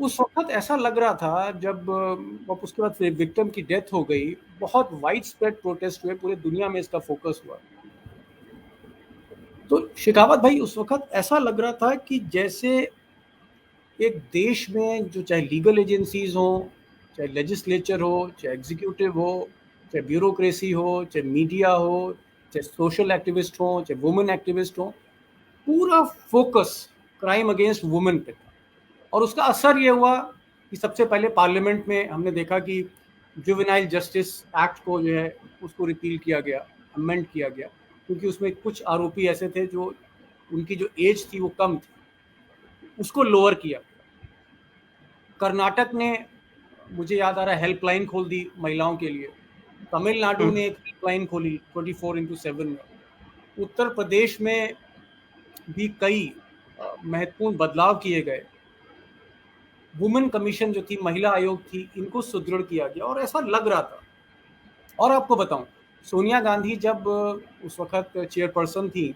उस वक़्त ऐसा लग रहा था जब अब उसके बाद फिर विक्टिम की डेथ हो गई, बहुत वाइड स्प्रेड प्रोटेस्ट हुए, पूरे दुनिया में इसका फ़ोकस हुआ। तो शेखावत भाई उस वक़्त ऐसा लग रहा था कि जैसे एक देश में जो चाहे लीगल एजेंसीज़ हों, चाहे लेजिस्लेचर हो, चाहे एग्ज़ीक्यूटिव हो, चाहे ब्यूरोक्रेसी हो, चाहे मीडिया हो, चाहे सोशल एक्टिविस्ट हों, चाहे वुमेन एक्टिविस्ट हों, पूरा फ़ोकस क्राइम अगेंस्ट वुमेन पे था। और उसका असर ये हुआ कि सबसे पहले पार्लियामेंट में हमने देखा कि जुवेनाइल जस्टिस एक्ट को जो है उसको रिपील किया गया, अमेंड किया गया, क्योंकि उसमें कुछ आरोपी ऐसे थे जो उनकी जो एज थी वो कम थी, उसको लोअर किया। कर्नाटक ने, मुझे याद आ रहा है, हेल्पलाइन खोल दी महिलाओं के लिए। तमिलनाडु ने एक हेल्पलाइन खोली 24/7 में। उत्तर प्रदेश में भी कई महत्वपूर्ण बदलाव किए गए। वुमेन कमीशन जो थी, महिला आयोग थी, इनको सुदृढ़ किया गया और ऐसा लग रहा था। और आपको बताऊं, सोनिया गांधी जब उस वक्त चेयरपर्सन थी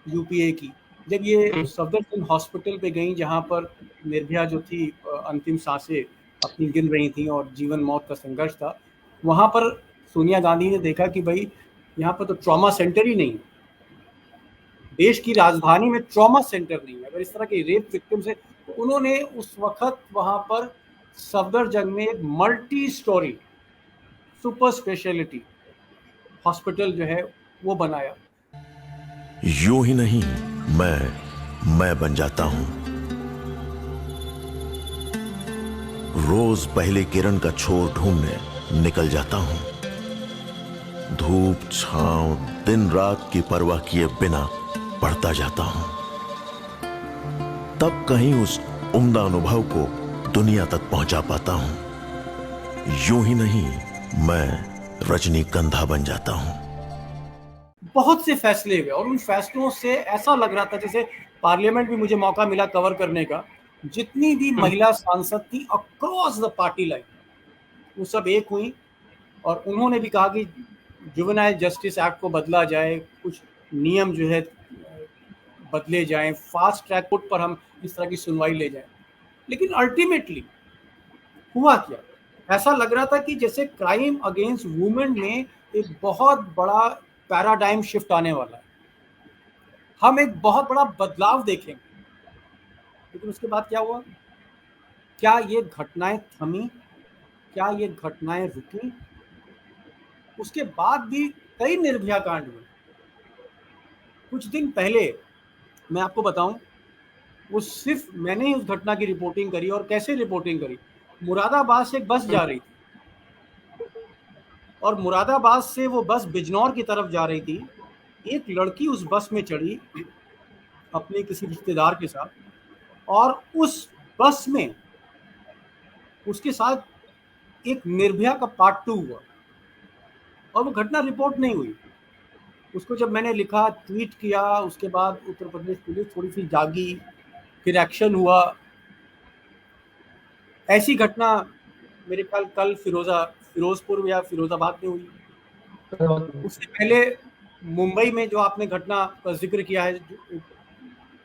यूपीए की, जब ये सफदरजंग हॉस्पिटल पे गई जहां पर निर्भया जो थी अंतिम सांसें अपनी गिन रही थी और जीवन मौत का संघर्ष था, वहां पर सोनिया गांधी ने देखा कि भाई यहाँ पर तो ट्रॉमा सेंटर ही नहीं है, देश की राजधानी में ट्रॉमा सेंटर नहीं है, अगर इस तरह के रेप विक्टिम्स है, तो उन्होंने उस वक्त वहां पर सफदरजंग में एक multi storey super speciality hospital जो है वो बनाया। यूं ही नहीं, मैं बन जाता हूं। रोज पहले किरण का छोर ढूंढने निकल जाता हूं। धूप छांव दिन रात की परवाह किए बिना पढ़ता जाता हूं। तब कहीं उस उम्दा अनुभव को दुनिया तक पहुंचा पाता हूं। यूं ही नहीं, मैं रजनीगंधा बन जाता हूं। बहुत से फैसले हुए और उन फैसलों से ऐसा लग रहा था जैसे पार्लियामेंट भी मुझे मौका मिला कवर करने का, जितनी भी महिला सांसद थी अक्रॉस द पार्टी लाइन, वो सब एक हुई और उन्होंने भी कहा कि जुवेनाइल जस्टिस एक्ट को बदला जाए, कुछ नियम जो है बदले जाएं, फास्ट ट्रैक कोर्ट पर हम इस तरह की सुनवाई ले जाएं। लेकिन अल्टीमेटली हुआ क्या, ऐसा लग रहा था कि जैसे क्राइम अगेंस्ट वुमेन में एक बहुत बड़ा पैराडाइम शिफ्ट आने वाला है, हम एक बहुत बड़ा बदलाव देखेंगे। लेकिन उसके बाद क्या हुआ? क्या ये घटनाएं थमी? क्या ये घटनाएं रुकी? उसके बाद भी कई निर्भया कांड हुए। कुछ दिन पहले मैं आपको बताऊं, वो सिर्फ मैंने ही उस घटना की रिपोर्टिंग करी। और कैसे रिपोर्टिंग करी? मुरादाबाद से एक बस जा रही थी और मुरादाबाद से वो बस बिजनौर की तरफ जा रही थी। एक लड़की उस बस में चढ़ी अपने किसी रिश्तेदार के साथ, और उस बस में उसके साथ एक निर्भया का पार्ट 2 हुआ और वो घटना रिपोर्ट नहीं हुई। उसको जब मैंने लिखा, ट्वीट किया, उसके बाद उत्तर प्रदेश पुलिस थोड़ी सी जागी, फिर एक्शन हुआ। ऐसी घटना मेरे ख्याल कल फिरोजपुर या फिरोजाबाद में हुई। उससे पहले मुंबई में जो आपने घटना का जिक्र किया है,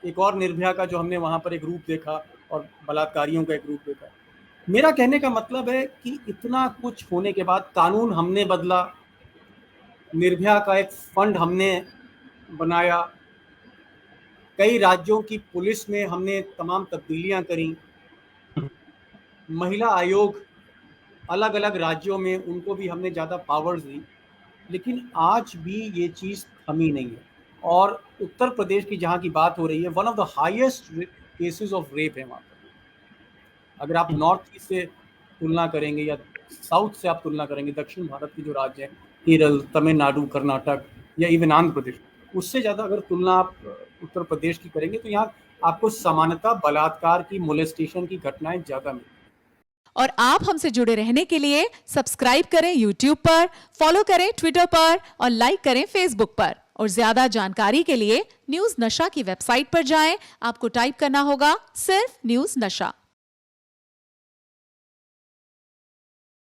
एक और निर्भया का, जो हमने वहां पर एक रूप देखा और बलात्कारियों का एक रूप देखा। मेरा कहने का मतलब है कि इतना कुछ होने के बाद कानून हमने बदला, निर्भया का एक फंड हमने बनाया, कई राज्यों की पुलिस में हमने तमाम तब्दीलियां करी, महिला आयोग अलग अलग राज्यों में उनको भी हमने ज़्यादा पावर्स दी, लेकिन आज भी ये चीज़ थमी नहीं है। और उत्तर प्रदेश की जहाँ की बात हो रही है, one of the highest cases of rape है वहाँ पर। अगर आप नॉर्थ ईस्ट से तुलना करेंगे या साउथ से आप तुलना करेंगे, दक्षिण भारत के जो राज्य हैं, केरल, तमिलनाडु, कर्नाटक या इवन आंध्र प्रदेश, उससे ज़्यादा अगर तुलना आप उत्तर प्रदेश की करेंगे तो यहाँ आपको समानता बलात्कार की, मोलेस्टेशन की घटनाएं ज़्यादा मिलेंगी। और आप हमसे जुड़े रहने के लिए सब्सक्राइब करें YouTube पर, फॉलो करें ट्विटर पर और लाइक करें Facebook पर। और ज्यादा जानकारी के लिए न्यूज नशा की वेबसाइट पर जाएं। आपको टाइप करना होगा सिर्फ न्यूज नशा।